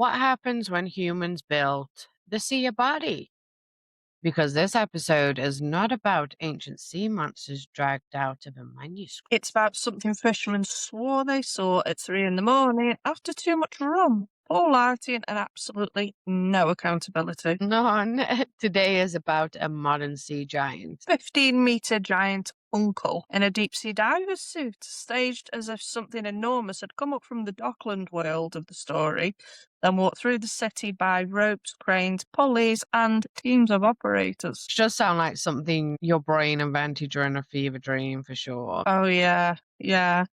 What happens when humans built the sea body? Because this episode is not about ancient sea monsters dragged out of a manuscript. It's about something fishermen swore they saw at 3 in the morning after too much rum, polarity, and absolutely no accountability. None. Today is about a modern sea giant. 15-meter giant uncle in a deep-sea diver's suit, staged as if something enormous had come up from the Dockland world of the story, then walked through the city by ropes, cranes, pulleys, and teams of operators. It does sound like something your brain invented during a fever dream for sure. Oh, yeah.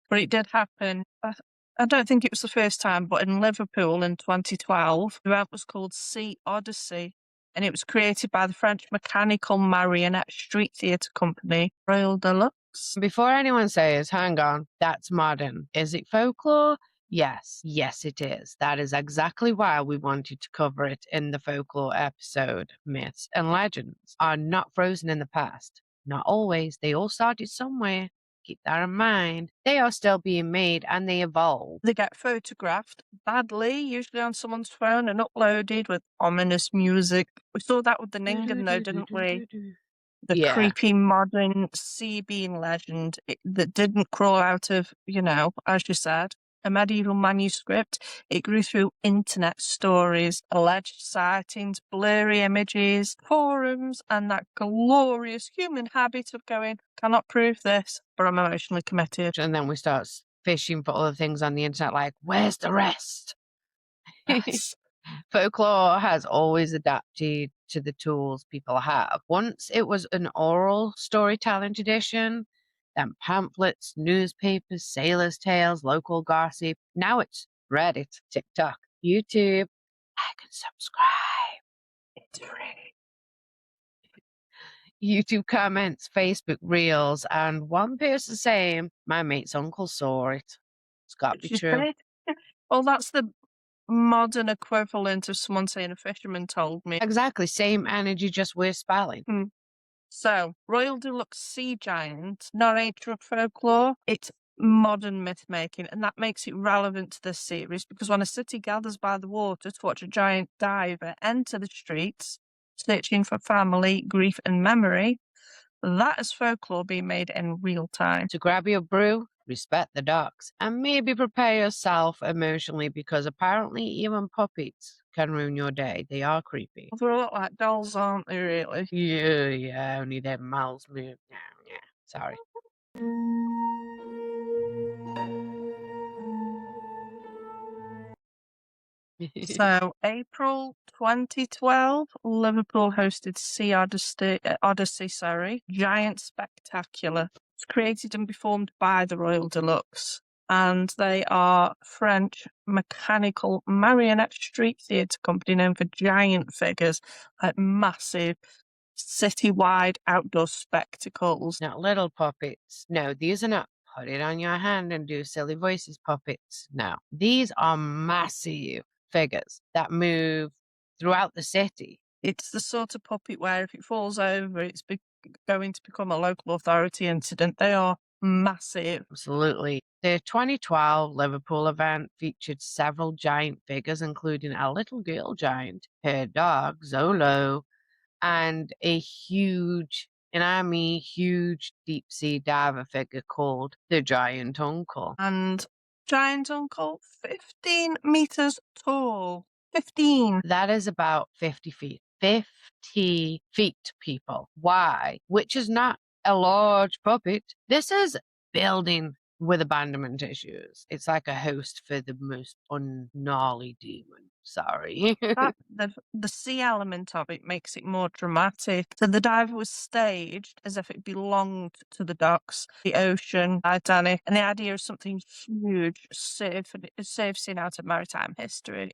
But it did happen. I don't think it was the first time, but in Liverpool in 2012, the event was called Sea Odyssey, and it was created by the French mechanical marionette street theatre company, Royal Deluxe. Before anyone says, hang on, that's modern. Is it folklore? Yes, it is. That is exactly why we wanted to cover it in the folklore episode. Myths and legends are not frozen in the past. Not always. They all started somewhere. Keep that in mind. They are still being made and they evolve. They get photographed badly, usually on someone's phone, and uploaded with ominous music. We saw that with the Ningen, though, didn't we? The Yeah. creepy modern sea being legend that didn't crawl out of, as you said, a medieval manuscript. It grew through internet stories, alleged sightings, blurry images, forums, and that glorious human habit of going, cannot prove this, but I'm emotionally committed. And then we start fishing for other things on the internet like, where's the rest? Yes. Folklore has always adapted to the tools people have. Once it was an oral storytelling tradition, then pamphlets, newspapers, sailors' tales, local gossip. Now it's Reddit, TikTok, YouTube. I can subscribe. It's free. YouTube comments, Facebook reels, and one person saying, my mate's uncle saw it. It's got to be She true. said, well, that's the modern equivalent of someone saying a fisherman told me. Exactly. Same energy, just we're spelling. So, Royal Deluxe Sea Giant, not ancient folklore, it's modern myth making, and that makes it relevant to this series because when a city gathers by the water to watch a giant diver enter the streets, searching for family, grief, and memory, that is folklore being made in real time. To grab your brew, respect the dogs, and maybe prepare yourself emotionally because apparently even puppets can ruin your day. They are creepy. They look like dolls, aren't they, really? Yeah, only their mouths move. Yeah, sorry. So, April 2012, Liverpool hosted Sea Odyssey, Giant Spectacular. It's created and performed by the Royal Deluxe, and they are French mechanical marionette street theatre company known for giant figures, like massive citywide outdoor spectacles. Not little puppets. No, these are not put it on your hand and do silly voices puppets. No, these are massive figures that move throughout the city. It's the sort of puppet where if it falls over, it's going to become a local authority incident. They are massive. Absolutely. The 2012 Liverpool event featured several giant figures, including a little girl giant, her dog, Zolo, and a huge, and I mean huge deep sea diver figure called the Giant Uncle. And Giant Uncle, 15 meters tall. 15. That is about 50 feet. 50 feet, people. Why? Which is not a large puppet. This is building with abandonment issues. It's like a host for the most ungnarly demon. Sorry. The sea element of it makes it more dramatic. So the diver was staged as if it belonged to the docks, the ocean, Titanic, and the idea of something huge surfacing out of maritime history.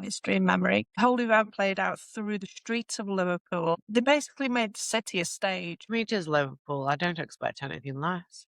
History and memory. The whole event played out through the streets of Liverpool. They basically made the city a stage. It is Liverpool. I don't expect anything less.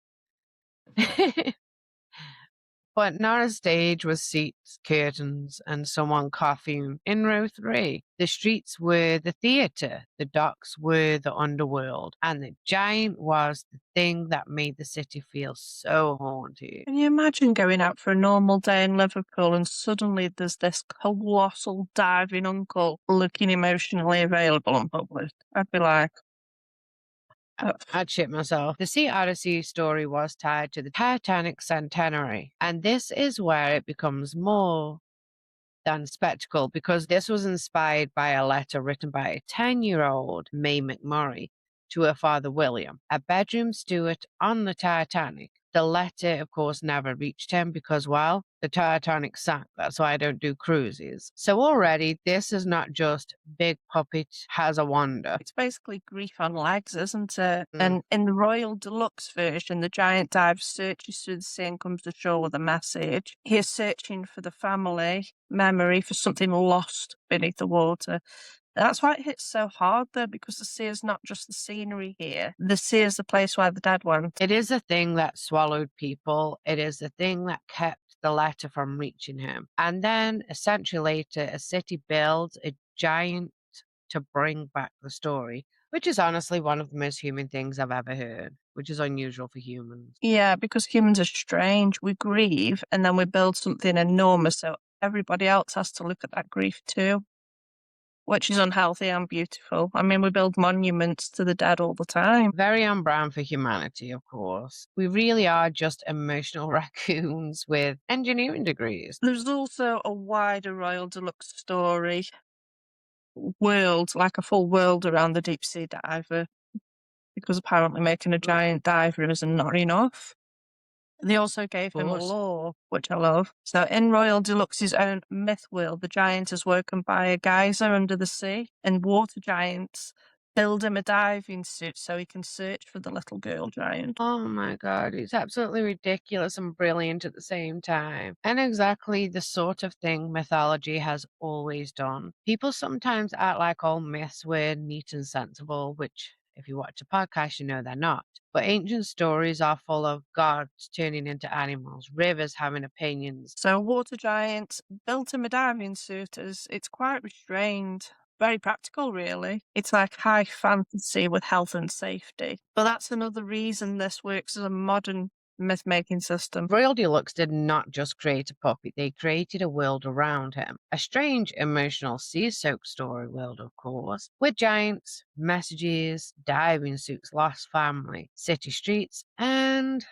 but not a stage with seats, curtains, and someone coughing in row three. The streets were the theatre, the docks were the underworld, and the giant was the thing that made the city feel so haunted. Can you imagine going out for a normal day in Liverpool and suddenly there's this colossal diving uncle looking emotionally available and public? I'd be like, "Ugh." I'd shit myself. The Sea Odyssey story was tied to the Titanic centenary, and this is where it becomes more than spectacle because this was inspired by a letter written by a 10-year-old May McMurray to her father William, a bedroom steward on the Titanic. The letter, of course, never reached him because, well, the Titanic sank. That's why I don't do cruises. So already, this is not just Big Puppet has a wonder. It's basically grief on legs, isn't it? Mm. And in the Royal Deluxe version, the giant dive searches through the sea and comes ashore with a message. He's searching for the family memory for something lost beneath the water. That's why it hits so hard, though, because the sea is not just the scenery here. The sea is the place where the dead went. It is a thing that swallowed people. It is the thing that kept the letter from reaching him. And then, a century later, a city builds a giant to bring back the story, which is honestly one of the most human things I've ever heard, which is unusual for humans. Yeah, because humans are strange. We grieve and then we build something enormous, so everybody else has to look at that grief too, which is unhealthy and beautiful. I mean, we build monuments to the dead all the time. Very on brand for humanity, of course. We really are just emotional raccoons with engineering degrees. There's also a wider Royal Deluxe story world, like a full world around the deep sea diver, because apparently making a giant diver isn't not enough. They also gave him a Course. lore, which I love. So in Royal Deluxe's own myth world, the giant is woken by a geyser under the sea, and water giants build him a diving suit so he can search for the little girl giant. Oh my God, it's absolutely ridiculous and brilliant at the same time. And exactly the sort of thing mythology has always done. People sometimes act like all myths were neat and sensible, which, if you watch a podcast, you know they're not. But ancient stories are full of gods turning into animals, rivers having opinions. So water giants built him a diving suit as it's quite restrained. Very practical, really. It's like high fantasy with health and safety. But that's another reason this works as a modern myth making system. Royal Deluxe did not just create a puppet, they created a world around him. A strange, emotional, sea soaked story world, of course, with giants, messages, diving suits, lost family, city streets, and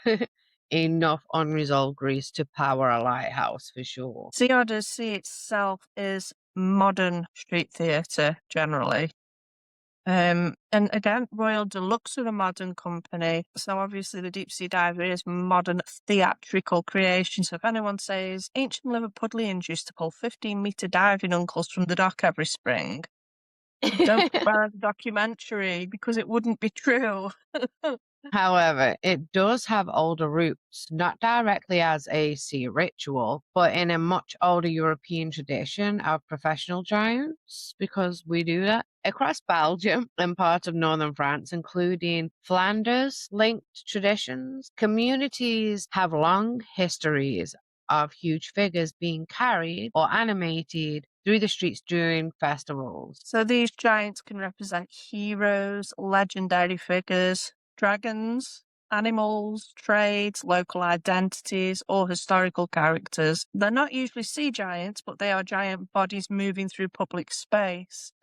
enough unresolved grief to power a lighthouse for sure. Sea Odyssey itself is modern street theatre generally. And again, Royal Deluxe are a modern company. So obviously the Deep Sea Diver is modern theatrical creation. So if anyone says ancient Liverpudlians used to pull 15-meter diving uncles from the dock every spring, don't buy the documentary because it wouldn't be true. However, it does have older roots, not directly as a sea ritual, but in a much older European tradition of professional giants, because we do that. Across Belgium and part of northern France, including Flanders, linked traditions, communities have long histories of huge figures being carried or animated through the streets during festivals. So these giants can represent heroes, legendary figures, dragons, animals, trades, local identities, or historical characters. They're not usually sea giants, but they are giant bodies moving through public space,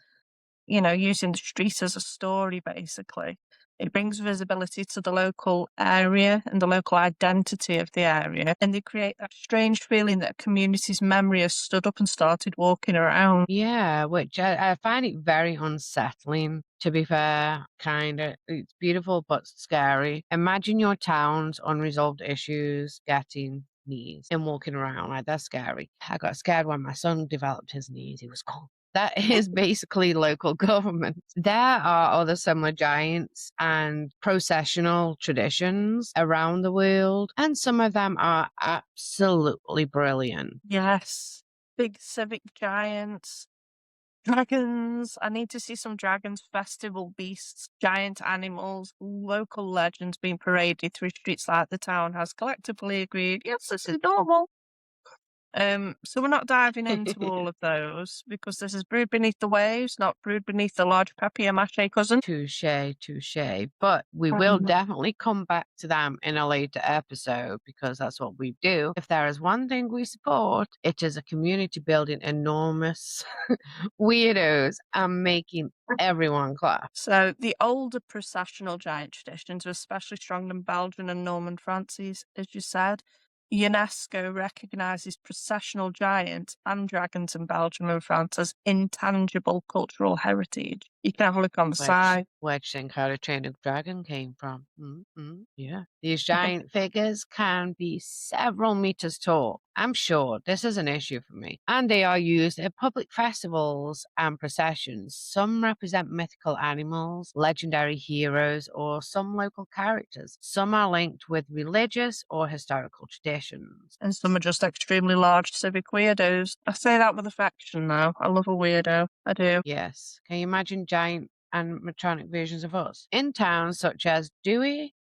using the street as a story, basically. It brings visibility to the local area and the local identity of the area, and they create that strange feeling that a community's memory has stood up and started walking around. Yeah, which I find it very unsettling, to be fair, kind of. It's beautiful but scary. Imagine your town's unresolved issues getting knees and walking around like that's scary. I got scared when my son developed his knees. He was cold. That is basically local government. There are other similar giants and processional traditions around the world, and some of them are absolutely brilliant. Yes, big civic giants. Dragons. I need to see some dragons, festival beasts, giant animals, local legends being paraded through streets like the town has collectively agreed, yes, this is normal. So we're not diving into all of those because this is brewed beneath the waves, not brewed beneath the large papier-mâché cousin. Touche, touche. But we will Um, definitely come back to them in a later episode because that's what we do. If there is one thing we support, it is a community building enormous weirdos and making everyone clap. So the older processional giant traditions are especially strong in Belgian and Norman Frances, as you said. UNESCO recognises processional giants and dragons in Belgium and France as intangible cultural heritage. You can have a look on the side. Where do you think How to Train a Dragon came from? Yeah. These giant figures can be several meters tall. I'm sure this is an issue for me. And they are used at public festivals and processions. Some represent mythical animals, legendary heroes, or some local characters. Some are linked with religious or historical traditions. And some are just extremely large civic weirdos. I say that with affection now. I love a weirdo. I do. Yes. Can you imagine giant animatronic versions of us? In towns such as Dowie,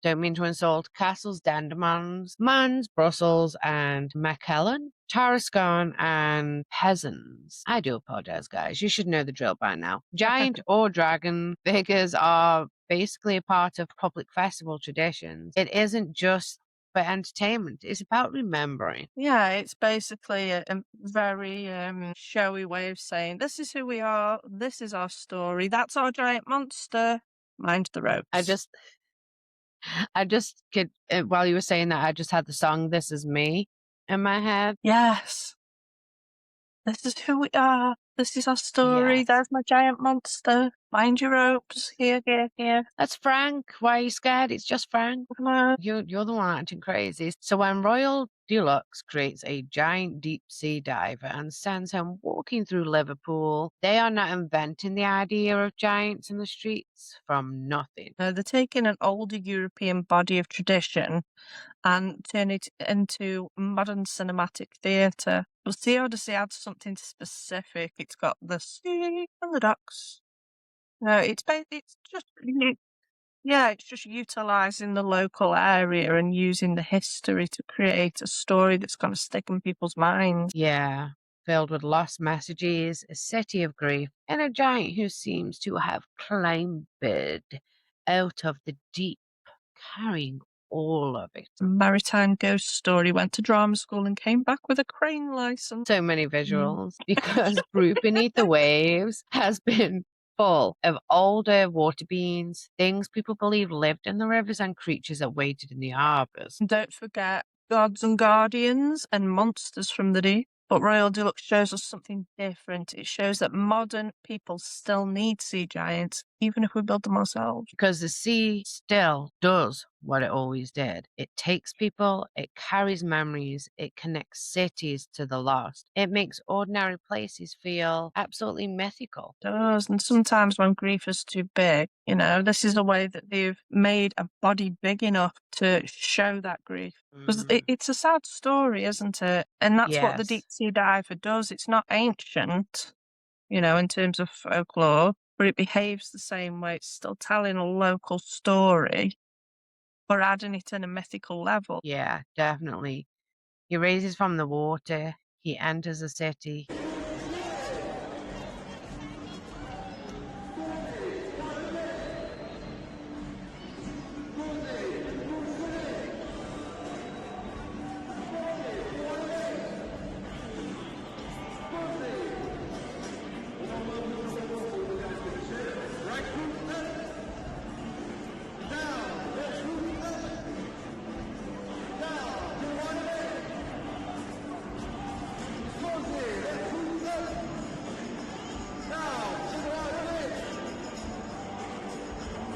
don't mean to insult, Castles, Dandemons, Mans, Brussels, and Mechelen, Tarascon, and Pezens. I do apologize, guys. You should know the drill by now. Giant or dragon figures are basically a part of public festival traditions. It isn't just for entertainment. It's about remembering. Yeah, it's basically a very showy way of saying, this is who we are, this is our story, that's our giant monster, mind the ropes. I just could, while you were saying that, I just had the song "This Is Me" in my head. Yes. This is who we are. This is our story. Yes. There's my giant monster. Mind your ropes. Here, here, here. That's Frank. Why are you scared? It's just Frank. Come on. You're the one acting crazy. So when Royal Deluxe creates a giant deep sea diver and sends him walking through Liverpool, they are not inventing the idea of giants in the streets from nothing. They're taking an older European body of tradition and turn it into modern cinematic theatre. But the Odyssey adds something specific. It's got the sea and the ducks. No, it's just yeah, it's just utilising the local area and using the history to create a story that's going to stick in people's minds. Yeah, filled with lost messages, a city of grief, and a giant who seems to have climbed out of the deep, carrying all of it. Maritime ghost story, went to drama school and came back with a crane license. So many visuals because Brew Beneath the Waves has been full of older water beings, things people believe lived in the rivers, and creatures that waited in the harbors. And don't forget gods and guardians and monsters from the deep. But Royal Deluxe shows us something different. It shows that modern people still need sea giants, even if we build them ourselves. Because the sea still does what it always did. It takes people, it carries memories, it connects cities to the lost. It makes ordinary places feel absolutely mythical. It does. And sometimes when grief is too big, this is a way that they've made a body big enough to show that grief. Because it's a sad story, isn't it? And that's what the deep Yes. sea diver does. It's not ancient, in terms of folklore, but it behaves the same way. It's still telling a local story, but adding it in a mythical level. Yeah, definitely. He raises from the water, he enters the city.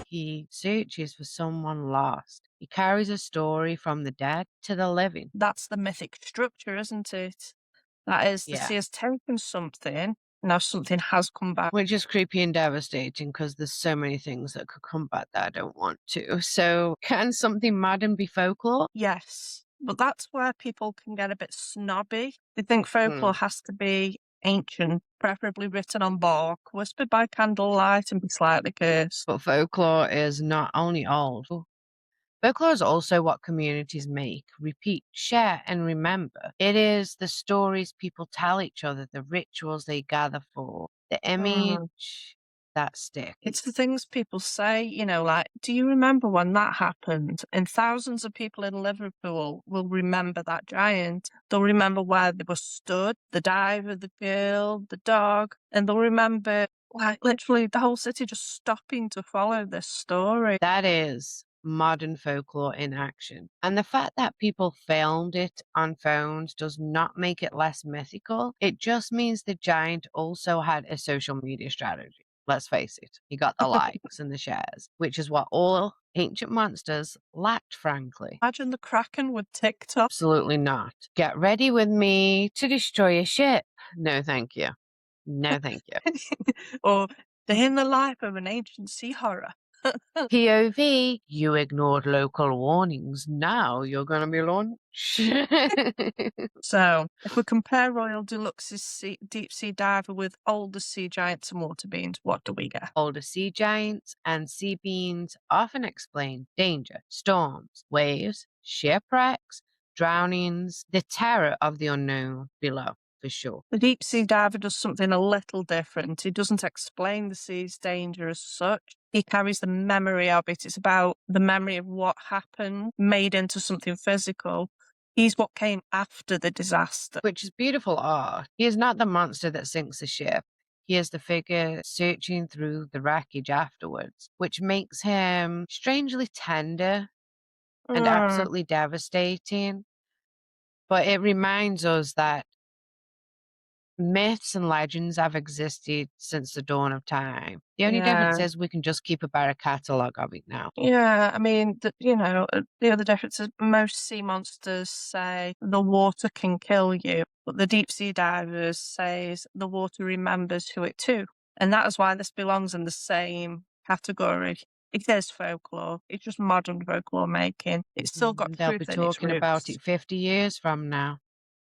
He searches for someone lost. He carries a story from the dead to the living. That's the mythic structure, isn't it? That is, the sea has taken something, now something has come back. Which is creepy and devastating because there's so many things that could come back that I don't want to. So, can something modern be folklore? Yes, but that's where people can get a bit snobby. They think folklore has to be ancient, preferably written on bark, whispered by candlelight, and be slightly cursed. But folklore is not only old. Folklore is also what communities make, repeat, share, and remember. It is the stories people tell each other, the rituals they gather for, the Mm. image that sticks. It's the things people say, like, do you remember when that happened? And thousands of people in Liverpool will remember that giant. They'll remember where they were stood, the diver, the girl, the dog, and they'll remember, like, literally the whole city just stopping to follow this story. That is modern folklore in action. And the fact that people filmed it on phones does not make it less mythical. It just means the giant also had a social media strategy. Let's face it, he got the likes and the shares, which is what all ancient monsters lacked, frankly. Imagine the Kraken with TikTok. Absolutely not. Get ready with me to destroy a ship. No, thank you. No, thank you. Or day in the life of an ancient sea horror. POV, you ignored local warnings. Now you're going to be launched. So, if we compare Royal Deluxe's deep sea diver with older sea giants and water beings, what do we get? Older sea giants and sea beings often explain danger, storms, waves, shipwrecks, drownings, the terror of the unknown below, for sure. The deep sea diver does something a little different. He doesn't explain the sea's danger as such. He carries the memory of it. It's about the memory of what happened, made into something physical. He's what came after the disaster. Which is beautiful art. He is not the monster that sinks the ship. He is the figure searching through the wreckage afterwards, which makes him strangely tender and Mm, absolutely devastating. But it reminds us that myths and legends have existed since the dawn of time. The only difference yeah. is we can just keep a better catalogue of it now. Yeah, I mean, the other difference is most sea monsters say the water can kill you, but the deep sea divers says the water remembers who it too. And that is why this belongs in the same category. It is folklore. It's just modern folklore making. It's still got They'll be truth in its talking about roots. it 50 years from now.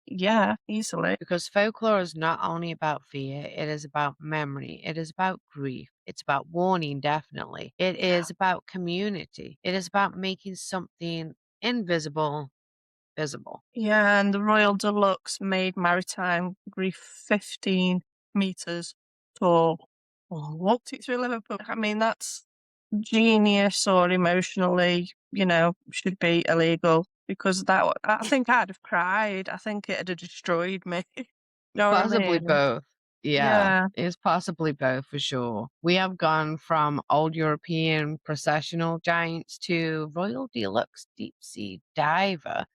Yeah, easily. Because folklore is not only about fear, it is about memory, it is about grief, it's about warning, definitely. It is about community, it is about making something invisible visible. Yeah, and the Royal Deluxe made Maritime grief 15 meters tall. Oh, walked it through Liverpool. I mean, that's genius or emotionally, should be illegal because I think I'd have cried. I think it'd have destroyed me. You know what I Possibly mean? both. Yeah, Yeah. it's possibly both for sure. We have gone from old European processional giants to Royal Deluxe deep sea diver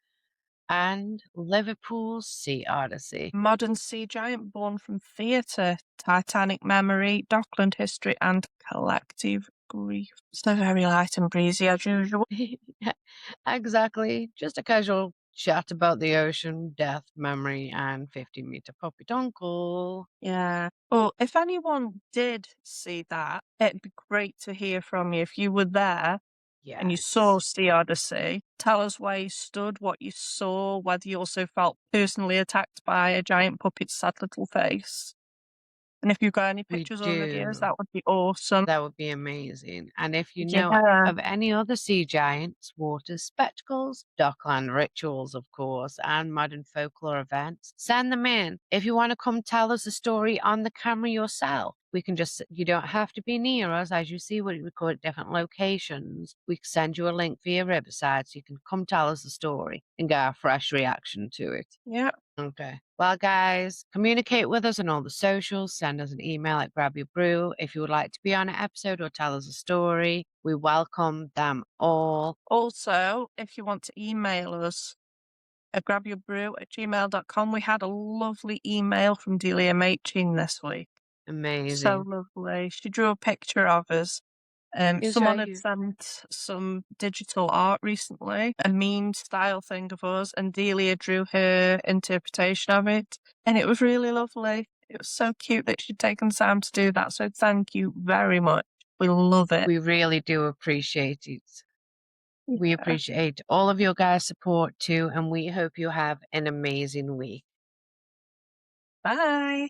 and Liverpool's Sea Odyssey. Modern sea giant born from theatre, Titanic memory, Dockland history, and collective grief. So very light and breezy as usual. Exactly. Just a casual chat about the ocean, death, memory, and 50-meter puppy dunkle. Yeah. Well, if anyone did see that, it'd be great to hear from you. If you were there and you saw Yes. Sea Odyssey, tell us where you stood, what you saw, whether you also felt personally attacked by a giant puppet's sad little face. And if you've got any We pictures or videos, do. that would be awesome. That would be amazing. And if you know Yeah. of any other sea giants, water spectacles, dockland rituals, of course, and modern folklore events, send them in. If you want to come tell us a story on the camera yourself, we can just, you don't have to be near us. As you see, we record at different locations. We can send you a link via Riverside so you can come tell us the story and get a fresh reaction to it. Yeah. Okay. Well, guys, communicate with us on all the socials. Send us an email at Grab Your Brew. If you would like to be on an episode or tell us a story, we welcome them all. Also, if you want to email us at grabyourbrew@gmail.com, we had a lovely email from Delia Machin this week. So Amazing. lovely. She drew a picture of us. It's Someone right had here. sent some digital art recently, a meme style thing of us, and Delia drew her interpretation of it. And it was really lovely. It was so cute that she'd taken time to do that. So thank you very much. We love it. We really do appreciate it. We Yeah. appreciate all of your guys' support too, and we hope you have an amazing week. Bye.